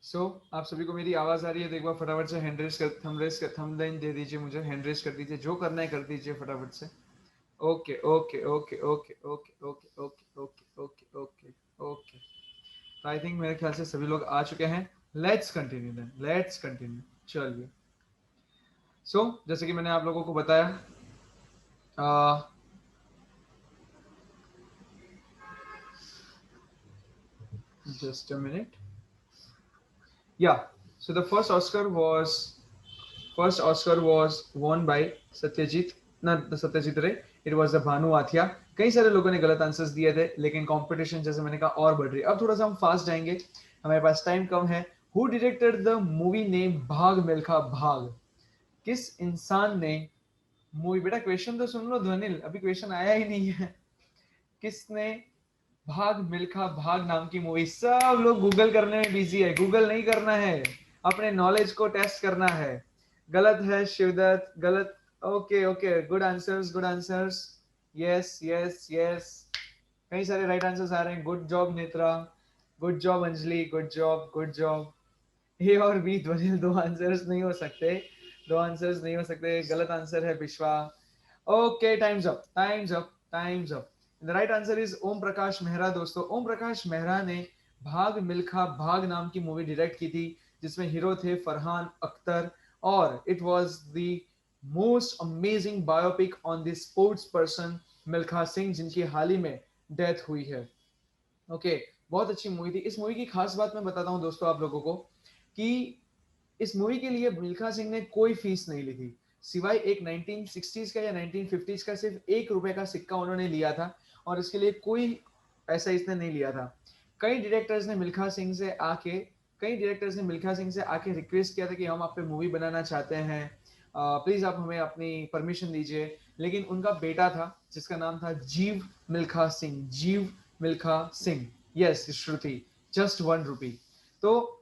सो आप सभी को मेरी आवाज आ रही है तो एक बार फटाफट से थंबनेल दे दीजिए, मुझे हैंड रेस कर दीजिए, जो करना है कर दीजिए फटाफट से। Okay okay okay okay okay okay okay okay okay okay okay. तो आई थिंक मेरे ख्याल से सभी लोग आ चुके हैं। Let's continue then, let's continue. चलिए। जैसे कि मैंने आप लोगों को बताया, जस्ट अ मिनट। या so the first Oscar was won by Satyajit, ना Satyajit Ray, it was the Bhanu Athaiya. कई सारे लोगों ने गलत आंसर्स दिए थे, लेकिन कंपटीशन जैसे मैंने कहा और बढ़ रही है। अब थोड़ा सा हम फास्ट जाएंगे, हमारे पास टाइम कम है। Who directed the movie name भाग मिल्खा भाग? किस इंसान ने मूवी, बेटा क्वेश्चन तो सुन लो ध्वनिल, अभी क्वेश्चन आया ही नहीं है। किसने भाग मिल्खा भाग नाम की मूवी, सब लोग गूगल करने में बिजी है, गूगल नहीं करना है, अपने नॉलेज को टेस्ट करना है। गलत है शिवदत्त, गलत। Okay okay, good answers, good answers. Yes yes yes, कई सारे राइट आंसर्स आ रहे हैं। Good job Netra, good job Anjali, good job good job. A और बी ध्वनिल दो आंसर्स नहीं हो सकते, दो आंसर्स नहीं हो सकते, गलत आंसर है Vishwa. Okay, times up, times up, times up. The right answer is Om Prakash Mehra. दोस्तों, ओम प्रकाश मेहरा ने भाग मिल्खा भाग नाम की मूवी डायरेक्ट की थी, जिसमें हीरो थे फरहान अख्तर, और it was the most amazing biopic on the sports person Milkha Singh, जिनकी हाल ही में डेथ हुई है। ओके, बहुत अच्छी मूवी थी। इस मूवी की खास बात मैं बताता हूँ दोस्तों आप लोगों को, कि इस मूवी के लिए मिल्खा सिंह ने कोई फीस नहीं ली थी, सिवाय एक 1960s का या 1950s का सिर्फ ₹1 का सिक्का उन्होंने लिया था, और इसके लिए कोई पैसा इसने नहीं लिया था। कई डायरेक्टर्स ने मिल्खा सिंह से आके कई डायरेक्टर्स ने मिल्खा सिंह से आके रिक्वेस्ट किया था कि हम आप पे मूवी बनाना चाहते हैं, प्लीज आप हमें अपनी परमिशन दीजिए। लेकिन उनका बेटा था जिसका नाम था जीव मिल्खा सिंह, जीव मिल्खा सिंह, यस श्रुति, जस्ट ₹1। तो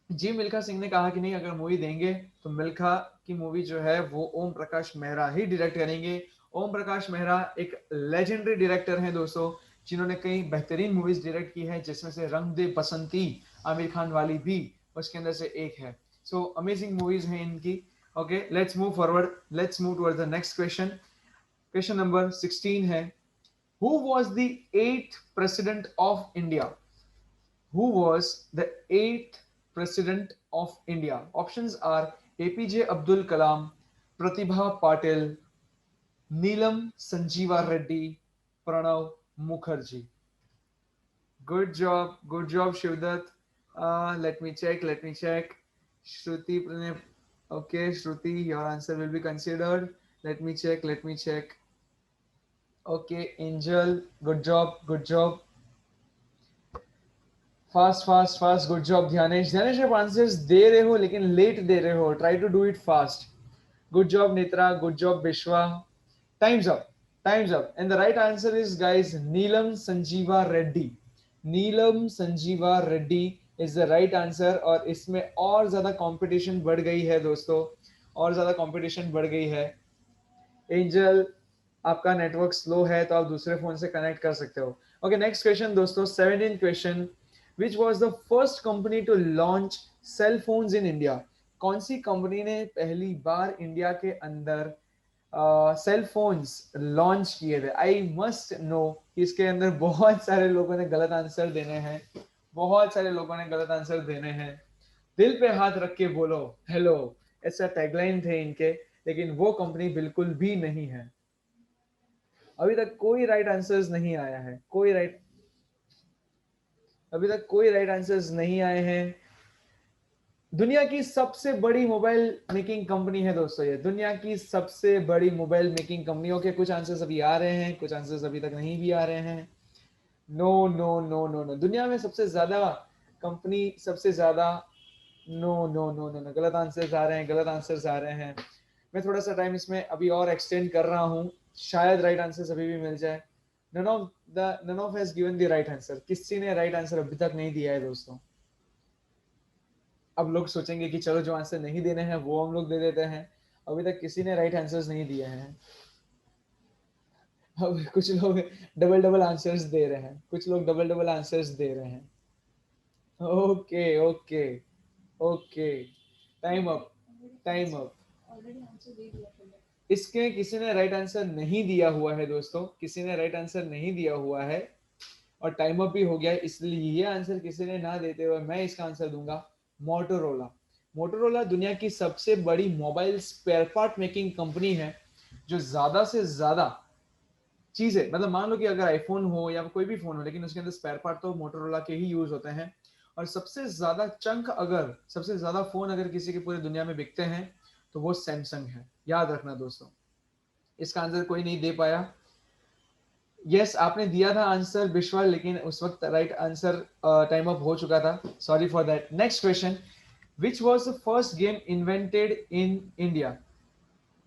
जी मिल्खा सिंह ने कहा कि नहीं, अगर मूवी देंगे तो मिल्खा की मूवी जो है वो ओम प्रकाश मेहरा ही डायरेक्ट करेंगे। ओम प्रकाश मेहरा एक लेजेंडरी डायरेक्टर हैं दोस्तों, जिन्होंने कई बेहतरीन मूवीज डायरेक्ट की है, जिसमें से रंग दे बसंती आमिर खान वाली भी उसके अंदर से एक है। सो अमेजिंग मूवीज हैं इनकी। Okay, let's move forward, let's move toward the next question. Question number 16 है, who was the 8th president of India? Who was the eighth president of India? Options are APJ Abdul Kalam, Pratibha Patil, Neelam Sanjeeva Reddy, Pranav Mukherjee. Good job, Shivdat. Let me check, let me check. Shruti, okay, Shruti, your answer will be considered. Let me check, let me check. Okay, Angel, good job, good job. Fast fast fast, good job Dhyanesh. Dhyanesh आप answers दे रहे हो लेकिन late दे रहे हो, try to do it fast. Good job Netra, good job Vishwa. Times up, times up, and the right answer is guys Neelam Sanjiva Reddy. Neelam Sanjiva Reddy is the right answer. और इसमें और ज्यादा कंपटीशन बढ़ गई है दोस्तों, और ज्यादा कंपटीशन बढ़ गई है। एंजल, आपका नेटवर्क स्लो है तो आप दूसरे फोन से कनेक्ट कर सकते हो। ओके, नेक्स्ट क्वेश्चन दोस्तों, 17 question. Which was the first company to launch cell phones in India? कौन सी कंपनी ने पहली बार इंडिया के अंदर सेल फोन्स लॉन्च किए थे? आई मस्ट नो, इसके अंदर बहुत सारे लोगों ने गलत आंसर देने हैं, बहुत सारे लोगों ने गलत आंसर देने हैं। दिल पे हाथ रख के बोलो हेलो, ऐसा टैगलाइन थे इनके, लेकिन वो कंपनी बिल्कुल भी नहीं है। अभी तक कोई राइट आंसर्स नहीं आया है, अभी तक कोई राइट आंसर्स नहीं आए हैं। दुनिया की सबसे बड़ी मोबाइल मेकिंग कंपनी है दोस्तों ये, दुनिया की सबसे बड़ी मोबाइल मेकिंग कंपनियों के कुछ आंसर्स अभी आ रहे हैं, कुछ आंसर्स अभी तक नहीं भी आ रहे हैं। No no no no no, दुनिया में सबसे ज्यादा कंपनी, सबसे ज्यादा, no no no no no, गलत आंसर्स आ रहे हैं, गलत आंसर्स आ रहे हैं। मैं थोड़ा सा टाइम इसमें अभी और एक्सटेंड कर रहा हूँ, शायद राइट आंसर अभी भी मिल जाए। None of has given the right answer. किसी ने राइट आंसर अभी तक नहीं दिया है दोस्तों। अब लोग सोचेंगे कि चलो जो आंसर नहीं देने हैं वो हम लोग दे देते हैं। अभी तक किसी ने राइट आंसर्स नहीं दिए हैं। अब कुछ लोग डबल डबल आंसर्स दे रहे हैं, कुछ लोग डबल डबल आंसर्स दे रहे हैं। Okay okay, okay, time up, time up. इसके किसी ने राइट आंसर नहीं दिया हुआ है दोस्तों, किसी ने राइट आंसर नहीं दिया हुआ है और टाइम अप भी हो गया है, इसलिए ये आंसर किसी ने ना देते हुए मैं इसका आंसर दूंगा मोटोरोला। मोटोरोला दुनिया की सबसे बड़ी mobile spare part making company है, जो ज्यादा से ज्यादा चीजें, मतलब मान लो कि अगर आईफोन हो या कोई भी फोन हो, लेकिन उसके अंदर स्पेयर पार्ट तो मोटोरोला के ही यूज होते हैं। और सबसे ज्यादा चंक, अगर सबसे ज्यादा फोन अगर किसी के पूरी दुनिया में बिकते हैं तो वो सैमसंग है, याद रखना दोस्तों। इसका आंसर कोई नहीं दे पाया। यस, आपने दिया था आंसर विश्वा, लेकिन उस वक्त राइट आंसर टाइम अप हो चुका था, sorry for that. Next question, which was the first game invented in India?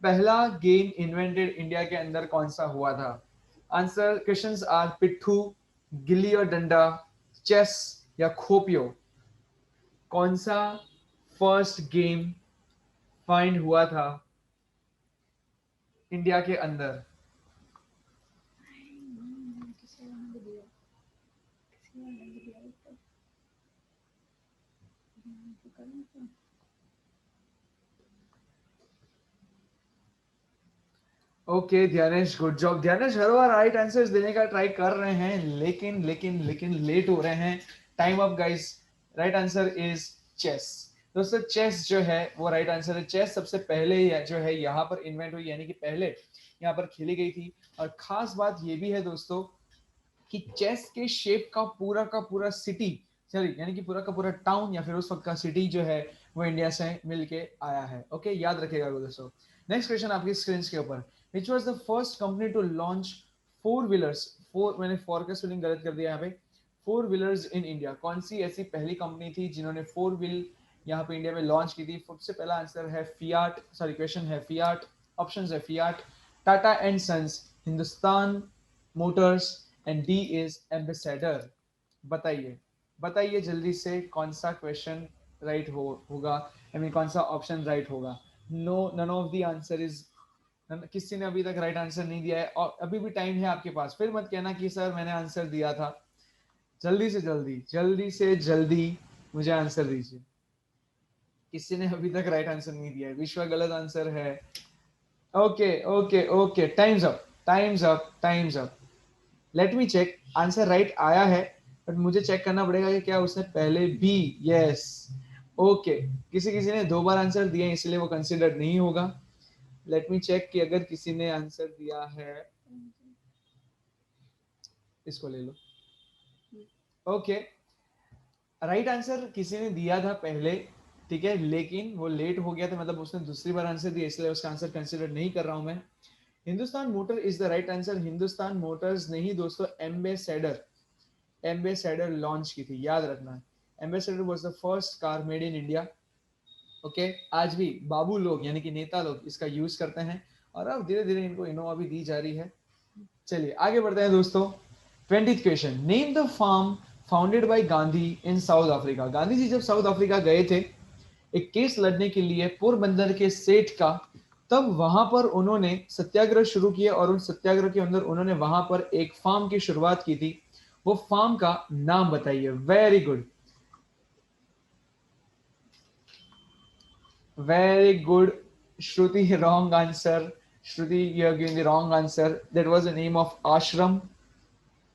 पहला गेम इन्वेंटेड इंडिया के अंदर कौन सा हुआ था? आंसर क्वेश्चंस आर पिट्ठू, गिल्ली और डंडा, चेस या खोपियो। कौन सा फर्स्ट गेम फाइंड हुआ था इंडिया के अंदर? ओके ध्यानेश, गुड जॉब ध्यानेश, हर बार राइट आंसर्स देने का ट्राई कर रहे हैं, लेकिन लेट हो रहे हैं। Time up guys, right answer is chess. दोस्तों चेस जो है वो राइट आंसर है। चेस सबसे पहले जो है यहाँ पर इन्वेंट हुई, यानी कि पहले यहाँ पर खेली गई थी। और खास बात ये भी है दोस्तों कि चेस के शेप का पूरा सिटी, सॉरी यानी कि पूरा का पूरा टाउन या फिर उस वक्त का सिटी जो है वो इंडिया से मिलके आया है। ओके, याद रखिएगा दोस्तों। नेक्स्ट क्वेश्चन आपकी स्क्रीन के ऊपर, which was the first company to launch four wheelers, four, मैंने फोर का स्पेलिंग गलत कर दिया यहाँ पे, फोर व्हीलर्स इन इंडिया। कौन सी ऐसी पहली कंपनी थी जिन्होंने फोर व्हील यहाँ पे इंडिया में लॉन्च की थी? सबसे पहला आंसर है फियाट, सॉरी क्वेश्चन है फियाट, ऑप्शन है Fiat, Tata and Sons, Hindustan Motors and D is Ambassador. बताइए, बताइए जल्दी से कौन सा क्वेश्चन राइट होगा, आई मीन कौन सा ऑप्शन राइट होगा? No, none of the answer is, किसी ने अभी तक राइट आंसर नहीं दिया है और अभी भी टाइम है आपके पास, फिर मत कहना कि सर मैंने आंसर दिया था। जल्दी से जल्दी, जल्दी से जल्दी मुझे आंसर दीजिए। किसी ने अभी तक राइट आंसर नहीं दिया है, विश्व गलत आंसर है। Okay okay okay, times up, times up, times up. Let me check, answer right आया है, बट मुझे चेक करना पड़ेगा कि क्या उसने पहले भी, यस, ओके, किसी किसी ने दो बार आंसर दिए इसलिए वो कंसिडर नहीं होगा। लेट मी चेक कि अगर किसी ने आंसर दिया है, इसको ले लो। ओके, राइट आंसर किसी ने दिया था पहले, ठीक है, लेकिन वो लेट हो गया था, मतलब उसने दूसरी बार आंसर दिया, इसलिए उसका आंसर कंसिडर नहीं कर रहा हूं मैं। Hindustan motor is the right answer. Hindustan Motors नहीं दोस्तों, एम्बेसडर, एम्बेसडर लॉन्च की थी, याद रखना। Ambassador was the first car made in India. Okay, आज भी बाबू लोग यानी कि नेता लोग इसका यूज करते हैं और अब धीरे धीरे इनको इनोवा भी दी जा रही है। चलिए आगे बढ़ते हैं दोस्तों। 20th question, name the farm founded by Gandhi in South Africa. Gandhi ji जब साउथ अफ्रीका गए थे एक केस लड़ने के लिए पोरबंदर के सेठ का, तब वहां पर उन्होंने सत्याग्रह शुरू किया और उन सत्याग्रह के अंदर उन्होंने वहां पर एक फार्म की शुरुआत की थी। वो फार्म का नाम बताइए। Very good, very good Shruti, wrong answer. Shruti, you have given the wrong answer. That was the name of ashram,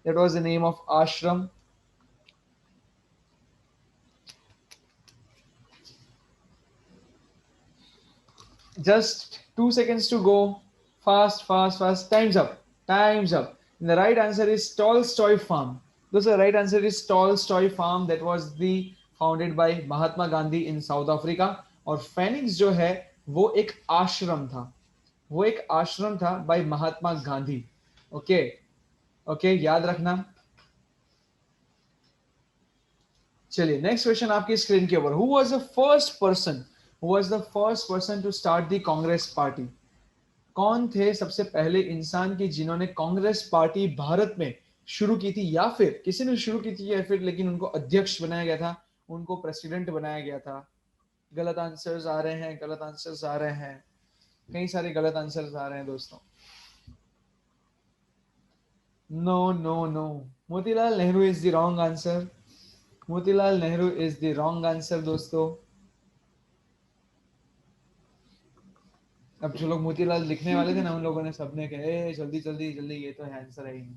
that was the name of ashram. Just 2 seconds to go. Fast, fast, fast. Time's up. Time's up. And the right answer is Tolstoy Farm. Those the right answer is Tolstoy Farm. That was the founded by Mahatma Gandhi in South Africa. और Phoenix जो है वो एक आश्रम था, वो एक आश्रम था बाय महात्मा गांधी। ओके, ओके, याद रखना। चलिए नेक्स्ट क्वेश्चन आपकी स्क्रीन के ऊपर, who was the first person, who was the first person to start the Congress party? कौन थे सबसे पहले इंसान की जिन्होंने कांग्रेस पार्टी भारत में शुरू की थी, या फिर किसी ने शुरू की थी या फिर लेकिन उनको अध्यक्ष बनाया गया था, उनको प्रेसिडेंट बनाया गया था? गलत आंसर्स आ रहे हैं, गलत आंसर्स आ रहे हैं, कई सारे गलत आंसर्स आ रहे हैं दोस्तों। No no no, Motilal Nehru is the wrong answer. Motilal Nehru is the wrong answer दोस्तों। अब जो लोग मोतीलाल लिखने वाले थे ना, उन लोगों ने सबने कहे जल्दी जल्दी जल्दी, ये तो है आंसर है ही नहीं।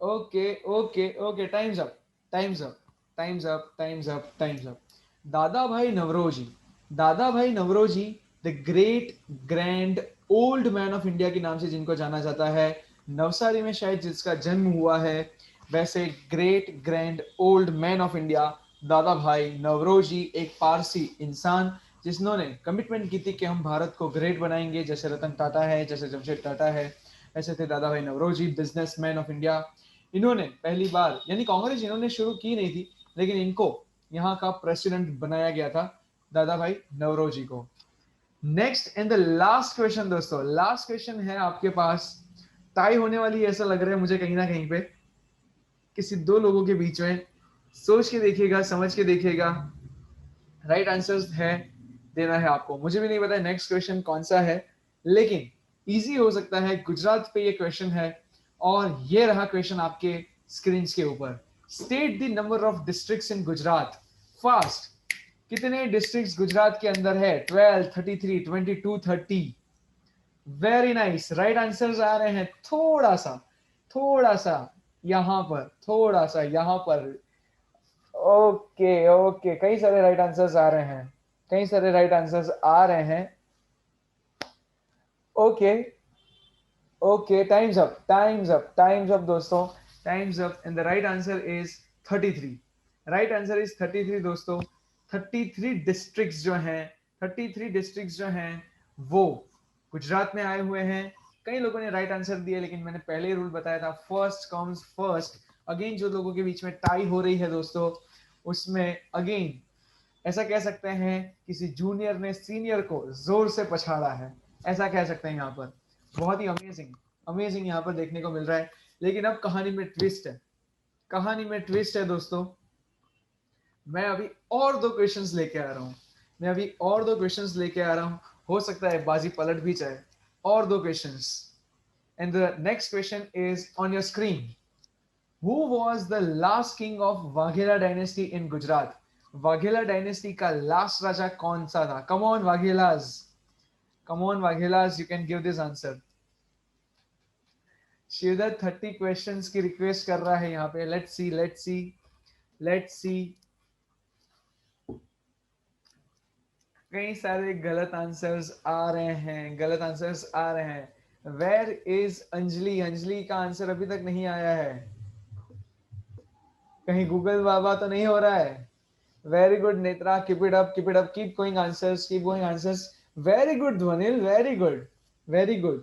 Okay okay okay, times up times up times up times up times up. Dadabhai Naoroji, Dadabhai Naoroji, the great grand old man of India के नाम से जिनको जाना जाता है, नवसारी में शायद जिसका जन्म हुआ है, वैसे great grand old man of India दादा भाई नवरोजी, एक पारसी इंसान जिन्होंने कमिटमेंट की थी कि हम भारत को ग्रेट बनाएंगे, जैसे रतन टाटा है, जैसे जमशेद टाटा है, ऐसे थे दादा भाई नवरोजी, बिजनेसमैन ऑफ इंडिया। इन्होंने पहली बार, यानी कांग्रेस इन्होंने शुरू की नहीं थी, लेकिन इनको यहाँ का प्रेसिडेंट बनाया गया था, दादा भाई नवरोजी को। Next and the last question दोस्तों, लास्ट क्वेश्चन है आपके पास, टाई होने वाली ऐसा लग रहा है मुझे कहीं ना कहीं पे, किसी दो लोगों के बीच में। सोच के देखिएगा, समझ के देखिएगा, राइट आंसर्स है देना है आपको। मुझे भी नहीं पता नेक्स्ट क्वेश्चन कौन सा है, लेकिन इजी हो सकता है, गुजरात पे ये क्वेश्चन है, और ये रहा क्वेश्चन आपके स्क्रीन के ऊपर। State the number of districts in Gujarat, fast. कितने डिस्ट्रिक्ट्स गुजरात के अंदर है? 12, 33, 22, 30। वेरी नाइस, राइट आंसर्स आ रहे हैं, थोड़ा सा यहां पर, थोड़ा सा यहां पर। ओके ओके, कई सारे राइट आंसर्स आ रहे हैं, कई सारे राइट आंसर्स आ रहे हैं। Okay okay, times up times up times up दोस्तों, times up, and the right answer is 33। Right answer is 33 दोस्तों। 33 डिस्ट्रिक्ट्स जो हैं, 33 डिस्ट्रिक्ट्स जो हैं वो गुजरात में आए हुए हैं। कई लोगों ने राइट आंसर दिया, लेकिन मैंने पहले ही रूल बताया था, फर्स्ट कम्स फर्स्ट। अगेन जो लोगों के बीच में टाई हो रही है दोस्तों, उसमें अगेन ऐसा कह सकते हैं किसी जूनियर ने सीनियर को जोर से पछाड़ा है, ऐसा कह सकते हैं यहाँ पर। बहुत ही अमेजिंग अमेजिंग यहाँ पर देखने को मिल रहा है। लेकिन अब कहानी में ट्विस्ट है, कहानी में ट्विस्ट है दोस्तों। मैं अभी और दो क्वेश्चंस लेके आ रहा हूँ, मैं अभी और दो क्वेश्चंस लेके आ रहा हूँ। हो सकता है बाजी पलट भी जाए। और दो questions, and the next question is on your screen. Who was the last king of Waghela dynasty in Gujarat? Vaghela dynasty का लास्ट राजा कौन सा था? Come on Vaghelas, come on Vaghelas, you can give this answer. Shivdatt 30 questions की request कर रहा है यहाँ पे। Let's see let's see let's see. कई सारे गलत आंसर्स आ रहे हैं, गलत आंसर्स आ रहे हैं। Where is Anjali? अंजलि का आंसर अभी तक नहीं आया है। कहीं गूगल बाबा तो नहीं हो रहा है? Very good, Netra. Keep it up. Keep it up. Keep going answers. Keep going answers. Very good, Dhwanil. Very good. Very good.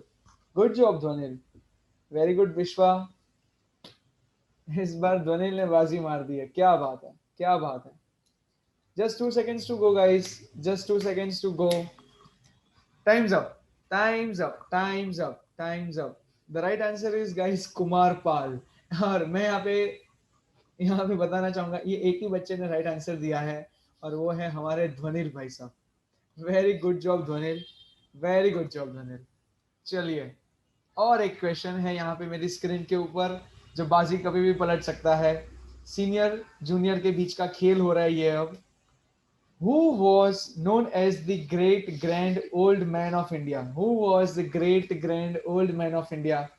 Good job, Dhwanil. Very good, Vishwa. इस बार ध्वनिल ने बाजी मार दी है। क्या बात है, क्या बात है। Just 2 seconds to go, guys. Just 2 seconds to go. Time's up. Time's up. Time's up. Time's up. The right answer is, guys, Kumar Pal. और मैं यहाँ पे बताना चाहूंगा, ये एक ही बच्चे ने राइट आंसर दिया है, और वो है हमारे ध्वनिल भाई साहब। Very good job Dhvanil, very good job Dhvanil. चलिए, और एक क्वेश्चन है यहाँ पे मेरी स्क्रीन के ऊपर, जो बाजी कभी भी पलट सकता है। सीनियर जूनियर के बीच का खेल हो रहा है ये अब। Who was known as the great grand old man of India? Who was the great grand old man of India?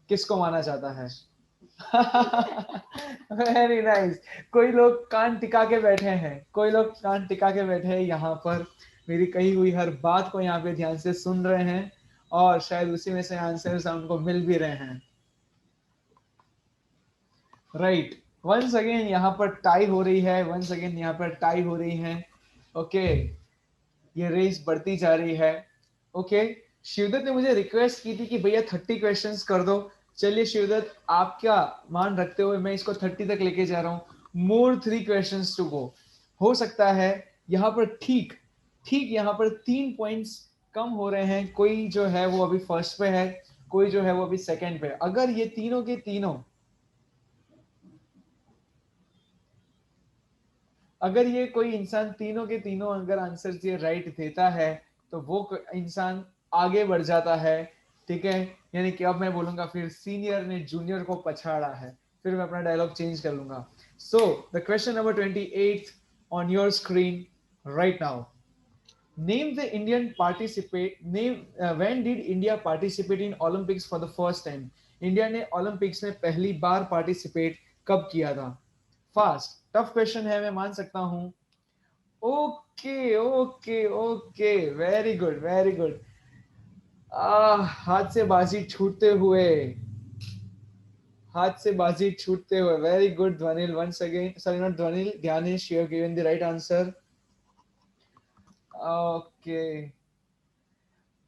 किसको माना जाता है? Very nice. कोई लोग कान टिका के बैठे हैं, कोई लोग कान टिका के बैठे हैं यहाँ पर, मेरी कही हुई हर बात को यहाँ पे ध्यान से सुन रहे हैं, और शायद उसी में से आंसर्स उनको मिल भी रहे हैं। राइट, वंस अगेन यहाँ पर टाई हो रही है, वंस अगेन यहाँ पर टाई हो रही है। ओके, ये रेस बढ़ती जा रही है। ओके, शिवदत्त ने मुझे रिक्वेस्ट की थी कि भैया 30 क्वेश्चंस कर दो। चलिए शिवदत्त, आपका मान रखते हुए मैं इसको 30 तक लेके जा रहा हूँ। मोर 3 क्वेश्चंस टू गो। हो सकता है यहाँ पर ठीक ठीक यहाँ पर 3 पॉइंट्स कम हो रहे हैं। कोई जो है वो अभी फर्स्ट पे है, कोई जो है वो अभी सेकंड पे। अगर ये तीनों के तीनों, अगर ये कोई इंसान तीनों के तीनों अगर आंसर ये राइट देता है, तो वो इंसान आगे बढ़ जाता है। ठीक है, यानी कि अब मैं बोलूंगा फिर सीनियर ने जूनियर को पछाड़ा है, फिर मैं अपना डायलॉग चेंज कर लूंगा। So the question number 28 on your screen right now. Name the Indian participate. Name when did India participate in Olympics for the first time? India ने ओलंपिक्स में पहली बार पार्टिसिपेट कब किया था? फास्ट टफ क्वेश्चन है, मैं मान सकता हूं. Okay okay okay, very good very good. हाथ से बाजी छूटते हुए, हाथ से बाजी छूटते हुए. Very good Dhvanil, once again, sorry not Dhvanil, Dhyanesh, you have given the right answer. Okay,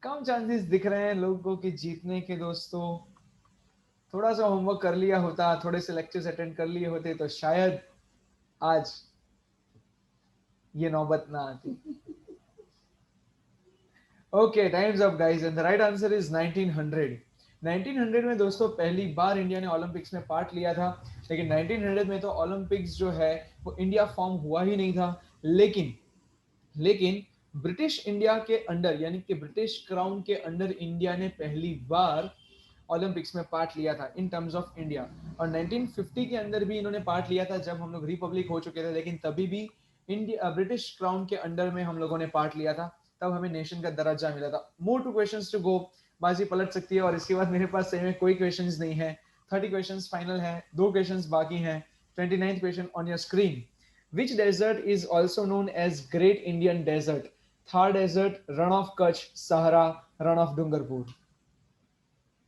कम चांसेस दिख रहे हैं लोगों के जीतने के दोस्तों. थोड़ा सा होमवर्क कर लिया होता, थोड़े से लेक्चर्स अटेंड कर लिए होते तो शायद आज ये नौबत ना आती. Okay, times up guys, and the right answer is 1900. 1900 में दोस्तों पहली बार इंडिया ने ओलंपिक्स में पार्ट लिया था. लेकिन 1900 में तो ओलंपिक्स जो है वो इंडिया फॉर्म हुआ ही नहीं था. लेकिन लेकिन ब्रिटिश इंडिया के अंडर, यानी कि ब्रिटिश क्राउन के अंडर इंडिया ने पहली बार ओलंपिक्स में पार्ट लिया था इन टर्म्स ऑफ इंडिया. और 1950 के अंदर भी इन्होंने पार्ट लिया था जब हम लोग रिपब्लिक हो चुके थे. लेकिन तभी भी इंडिया ब्रिटिश क्राउन के अंडर में हम लोगों ने पार्ट लिया था, तब हमें नेशन का दर्जा मिला था. More two questions to go. बाजी पलट सकती है. और इसके बाद मेरे पास सही में कोई क्वेश्चंस नहीं है. 30 क्वेश्चंस फाइनल है, 2 क्वेश्चंस बाकी हैं. 29th question on your screen. Which desert is also known as Great Indian Desert? Thar Desert, Run of Kutch, Sahara, Run of Dungarpur.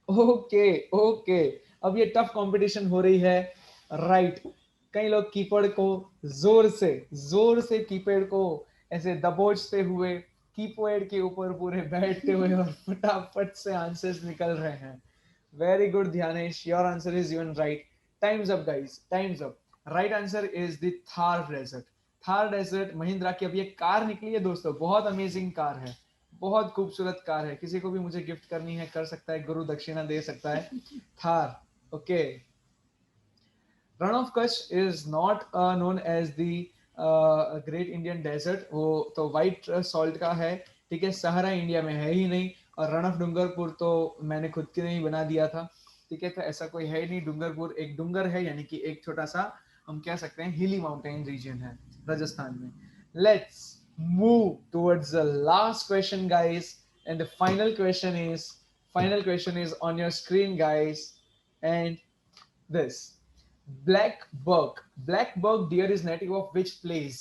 Okay okay, अब ये टफ कंपटीशन हो रही है. राइट, कई लोग कीपैड को जोर से कीपैड को ऐसे दबोचते हुए कीपैड के ऊपर पूरे बैठते हुए और फटाफट से आंसर्स निकल रहे हैं. Very good Dhyanesh, your answer is even right. Times up guys, times up. Right answer is the Thar desert. Thar desert Mahindra की अब ये कार निकली है दोस्तों, बहुत अमेजिंग कार है, बहुत खूबसूरत कार है. किसी को भी मुझे गिफ्ट करनी है कर सकता है, गुरु दक्षिणा दे सकता है. Thar. Okay, run of Kutch is not known as the great Indian desert. वो तो व्हाइट सॉल्ट का है, ठीक है. सहारा इंडिया में है ही नहीं. और रन ऑफ डूंगरपुर तो मैंने खुद के नहीं बना दिया था, ठीक है. तो ऐसा कोई है नहीं. डूंगरपुर एक डूंगर है, यानी कि एक छोटा सा हम कह सकते हैं हिली माउंटेन रीजन है राजस्थान में. Let's move towards the last question guys, and the final question is on your screen guys. And this black bug deer is native of which place?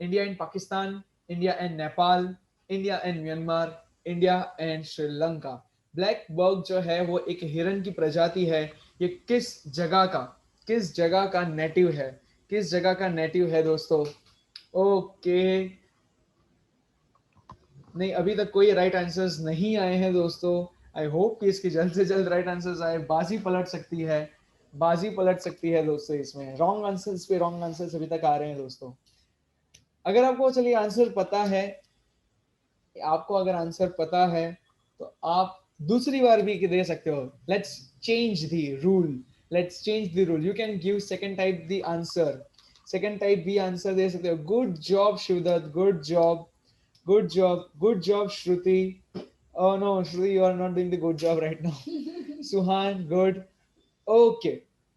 India and Pakistan, India and Nepal, India and Myanmar, India and Sri Lanka. Black bug जो है वो एक हिरन की प्रजाति है. ये किस जगह का नेटिव है, किस जगह का नेटिव है दोस्तों? ओके, नहीं अभी तक कोई राइट आंसर्स नहीं आए हैं दोस्तों. आई होप कि इसकी जल्द से जल्द राइट आंसर्स आए. बाजी पलट सकती है, बाजी पलट सकती है दोस्तों. इसमें रॉन्ग आंसर्स पे रॉन्ग आंसर्स अभी तक आ रहे हैं दोस्तों. अगर आपको चलिए आंसर पता है, आपको अगर आंसर पता है तो आप दूसरी बार भी दे सकते हो. Let's change the rule, let's change the rule. You can give second type the answer, second type भी आंसर दे सकते हो. Good job Shivdatt, good job, good job Shruti. Oh no Shruti, you are not doing the good job right now. Suhan, good. Okay,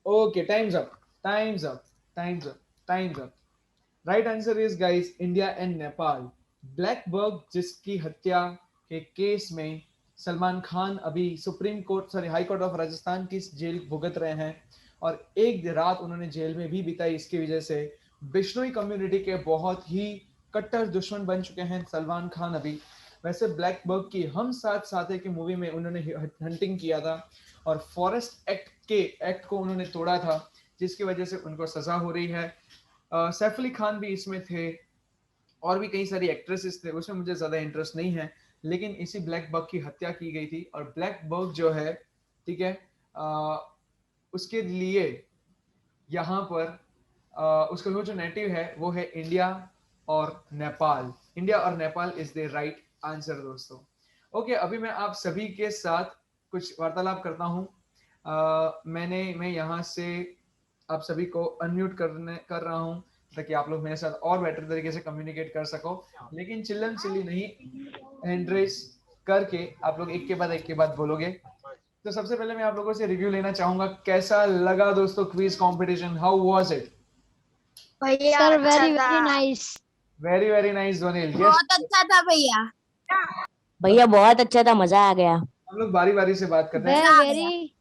okay, time's up, time's up, time's up, time's up. Right answer is guys India and Nepal. Black bug जिसकी हत्या के case में सलमान खान अभी supreme court sorry high court of Rajasthan की jail भुगत रहे हैं. और एक रात उन्होंने जेल में भी बिताई. इसकी वजह से बिश्नोई कम्युनिटी के बहुत ही कट्टर दुश्मन बन चुके हैं सलमान खान अभी. वैसे ब्लैक बग की हम साथ साथ है कि मूवी में उन्होंने हंटिंग किया था और फॉरेस्ट एक्ट को उन्होंने तोड़ा था, जिसकी वजह से उनको सजा हो रही है. सैफ अली खान भी इसमें थे और भी कई सारी एक्ट्रेसेस थे, उसमें मुझे ज्यादा इंटरेस्ट नहीं है. लेकिन इसी ब्लैक बग की हत्या की गई थी. और ब्लैक बग जो है, ठीक है, उसके लिए यहाँ पर उसका जो नेटिव है वो है इंडिया और नेपाल. इंडिया और Nepal is the right answer दोस्तों. ओके, अभी मैं आप सभी के साथ कुछ वार्तालाप करता हूँ. मैं यहाँ से आप सभी को अनम्यूट कर रहा हूँ ताकि आप लोग मेरे साथ और बेटर तरीके से कम्युनिकेट कर सको. लेकिन चिल्लम चिल्ली नहीं, हैंड रेस करके आप लोग एक के बाद बोलोगे. तो सबसे पहले मैं आप लोगों से रिव्यू लेना चाहूंगा. कैसा लगा दोस्तों quiz competition? How was it? Sir very very nice. Very very nice Dhvanil, yes. बहुत अच्छा था भैया। भैया बहुत अच्छा था, मजा आ गया। हम लोग बारी बारी से बात करते हैं। वेरी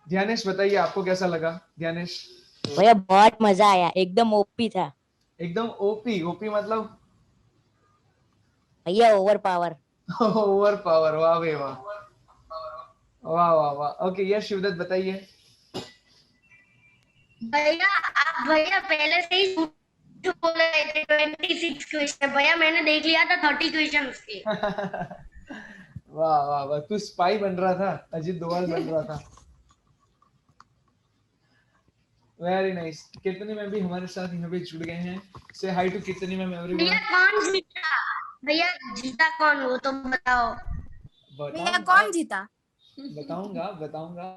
ध्यानेश बताइए आपको कैसा लगा? ध्यानेश। भैया बहुत मजा आया, एकदम ओपी था। एकदम ओपी, ओपी मतलब भैया ओवर पावर। ओवर पावर, वाह वे वाह, वाह वाह वाह। ओके यस शिवदत्त बताइए। भैया आप भैया पहले से ही झूठ बोल रहे थे। 26 क्वेश्चन भैया मैंने देख लिया था 30 क्वेश्चन के। वाह वाह वाह, तू स्पाई बन रहा था, अजीत दोवाल बन रहा था। Very nice. कीर्तनी मैम भी हमारे साथ यहाँ पे जुड़ गए हैं। से hi to Kirtani ma'am everyone. भैया कौन जीता? भैया जीता कौन वो तो बताओ। भैया बताऊंगा, कौन जीता? बताऊंगा बताऊंगा।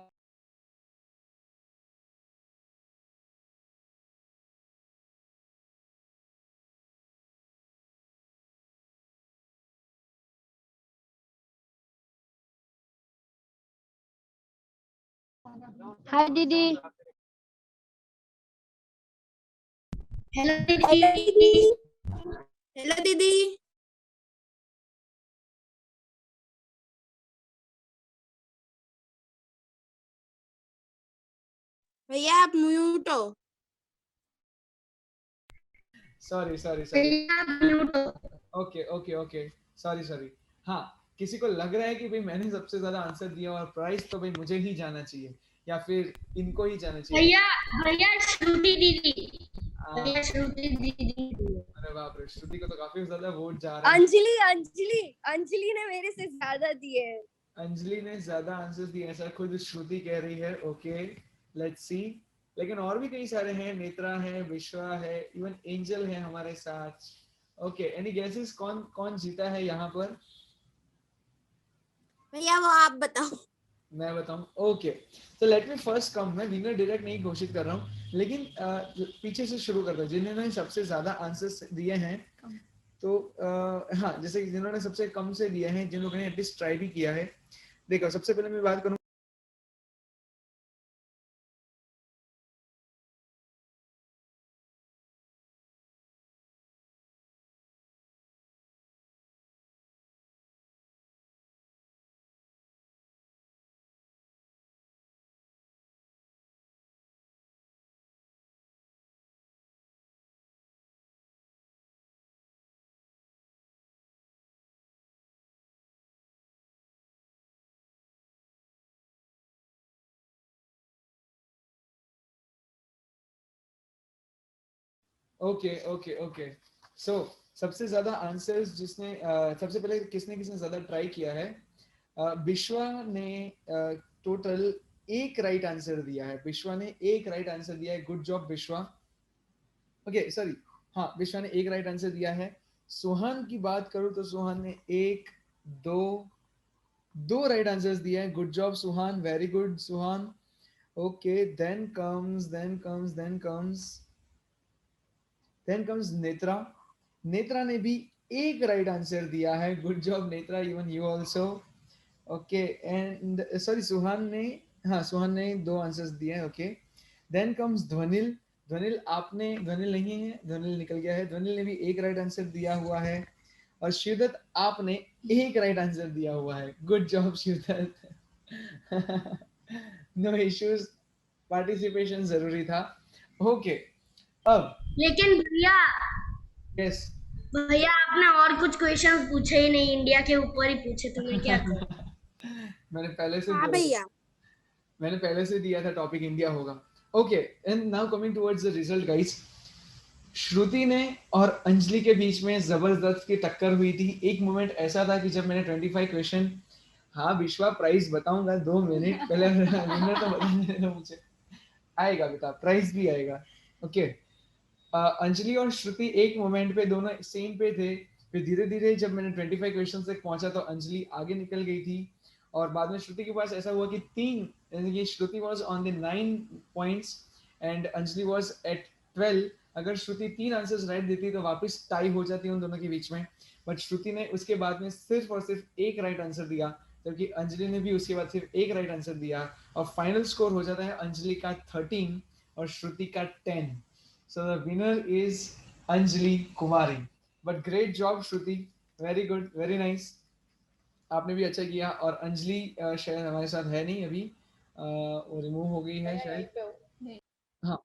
हाय दीदी। हेलो हेलो दीदी। दीदी। हेलो दीदी। भैया आप म्यूट हो। Sorry sorry sorry. भैया आप म्यूट हो। Okay okay okay, sorry sorry. हाँ, किसी को लग रहा है कि भाई मैंने सबसे ज्यादा आंसर दिया और प्राइस तो भाई मुझे ही जाना चाहिए या फिर इनको ही जाना चाहिए। भैया भैया श्रुति दीदी। हाँ, भैया श्रुति दीदी। अरे बाप रे, श्रुति को तो काफी ज्यादा वोट जा रहे हैं। अंजलि अंजलि अंजलि ने मेरे से ज्यादा दिए। अंजलि ने ज्यादा आंसर दिए ऐसा खुद श्रुति कह रही है। Okay let's see. लेकिन और भी कई सारे हैं, नेत्रा है, विश्वा है, इवन एंजल है हमारे साथ। ओके एनी गेसेस कौन कौन जीता है यहाँ पर? भैया वो आप बताओ। मैं बताऊं? ओके, तो लेट मी फर्स्ट कम। मैं विनर डायरेक्ट नहीं घोषित कर रहा हूँ, लेकिन पीछे से शुरू करता हूँ। जिन्होंने सबसे ज्यादा आंसर्स दिए हैं, तो हाँ, जैसे कि जिन्होंने सबसे कम से दिए हैं, जिन लोगों ने एटलीस्ट ट्राई भी किया है। देखो सबसे पहले मैं बात करूँ। ओके ओके ओके, सो सबसे ज्यादा आंसर्स जिसने सबसे पहले किसने किसने ज्यादा ट्राई किया है? विश्वा ने टोटल एक राइट आंसर दिया है। विश्वा ने एक राइट आंसर दिया है, गुड जॉब विश्वा। ओके सॉरी, हाँ विश्वा ने एक राइट आंसर दिया है। सुहान की बात करूं तो सुहान ने एक, दो, दो राइट आंसर्स दिए हैं। Good job Suhan, very good Suhan. Okay then comes Netra. Netra ने भी एक राइट आंसर दिया है। Good job Netra, even you also. Okay and sorry Suhan ने, हाँ सुहान ने दो आंसर्स दिए हैं। Okay then comes Dhvanil. Dhvanil आपने, ध्वनिल नहीं है, ध्वनिल निकल गया है। ध्वनिल ने भी एक राइट आंसर दिया हुआ है। और शिवदत्त आपने एक राइट आंसर दिया हुआ है। Good job Shivdatt. No issues, participation जरूरी था। ओके अब लेकिन भैया यस। भैया आपने और कुछ क्वेश्चन पूछे ही नहीं, इंडिया के ऊपर ही पूछे तो मैं क्या करूं। मैंने पहले से हाँ बोला, भैया। मैंने पहले से दिया था टॉपिक इंडिया होगा। Okay and now coming towards the result guys. Shruti ने और अंजलि के बीच में जबरदस्त की टक्कर हुई थी। एक मोमेंट ऐसा था कि जब मैंने 25 क्वेश्चन, हाँ विश्वा प्राइस बताऊंगा 2 मिनट पहले। विनर तो बताने दो मुझे, आएगा बेटा, प्राइस भी आएगा। ओके अंजलि और श्रुति एक मोमेंट पे दोनों सेम पे थे। फिर धीरे धीरे जब मैंने 25 क्वेश्चन तक पहुंचा तो अंजलि आगे निकल गई थी। और बाद में श्रुति के पास ऐसा हुआ कि तीन, यानी कि Shruti was on the 9 points and Anjali was at 12। अगर श्रुति तीन आंसर्स राइट देती तो वापस टाई हो जाती उन दोनों के बीच में। बट श्रुति ने उसके बाद में सिर्फ और सिर्फ एक राइट आंसर दिया, जबकि अंजलि ने भी उसके बाद सिर्फ एक राइट आंसर दिया। और फाइनल स्कोर हो जाता है अंजलि का 13 और श्रुति का 10। So the winner is Anjali Kumari. But great job Shruti, very good, very nice. आपने भी अच्छा किया. और अंजलि शायद हमारे साथ है नहीं अभी, वो रिमूव हो गई है शायद. हाँ.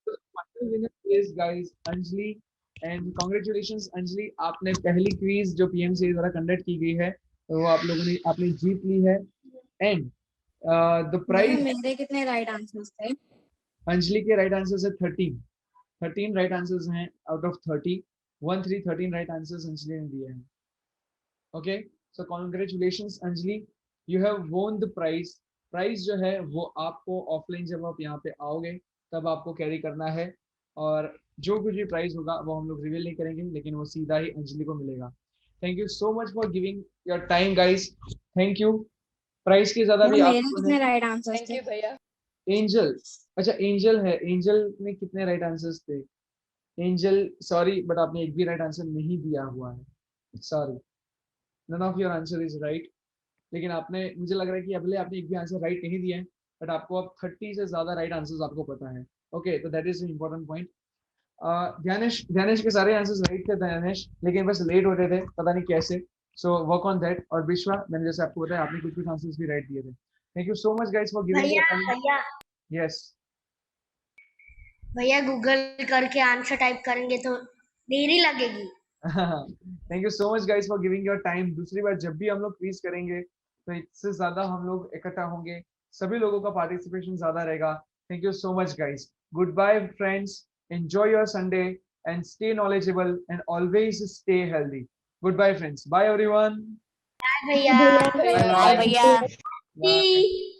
So final winner is guys Anjali, and congratulations Anjali, आपने पहली क्विज जो पीएमसी द्वारा कंडक्ट की गई है तो वो आप लोगों ने आपने जीत ली है. एंड द प्राइज, मेरे कितने राइट आंसर्स थे? अंजलि के राइट आंसर्स है 13 राइट आंसर्स हैं out of 30. 13 right answers Anjali ने दिए हैं. Okay, so congratulations Anjali, you have won the prize. Prize जो है वो आपको ऑफलाइन जब आप यहाँ पे आओगे तब आपको कैरी करना है, और जो कुछ भी प्राइज होगा वो हम लोग रिवील नहीं करेंगे, लेकिन वो सीधा ही अंजलि को मिलेगा. Thank you so much for giving your time guys, thank you. Prize के ज्यादा भी मेरे आपको कितने राइट आंसर्स थे? एंजल, अच्छा एंजल है, एंजल में कितने राइट आंसर्स थे? एंजल सॉरी बट आपने एक भी राइट आंसर नहीं दिया हुआ है, sorry, none of your answer is right. लेकिन आपने, मुझे लग रहा है कि अगले आपने एक भी आंसर राइट नहीं दिया है, बट आपको अब 30 से ज्यादा राइट आंसर्स आपको पता है. ओके, तो that is an important point. Dhyanesh के सारे आंसर्स राइट थे ध्यानेश, लेकिन बस लेट हो रहे थे, पता नहीं कैसे. So work on that. और विश्वा, मैंने जैसे आपको बताया आपने कुछ आंसर्स भी राइट दिए थे. Thank you so much guys for giving. भैया यस, भैया गूगल करके आंसर टाइप करेंगे तो देरी लगेगी. Thank you so much guys for giving your time. दूसरी बार जब भी हम लोग क्विज करेंगे तो इससे ज्यादा हम लोग इकट्ठा होंगे, सभी लोगों का पार्टिसिपेशन ज्यादा रहेगा. Thank you so much guys. Goodbye friends, enjoy your Sunday and stay knowledgeable and always stay healthy. Goodbye friends, bye everyone. भैया बाय भैया. Bye.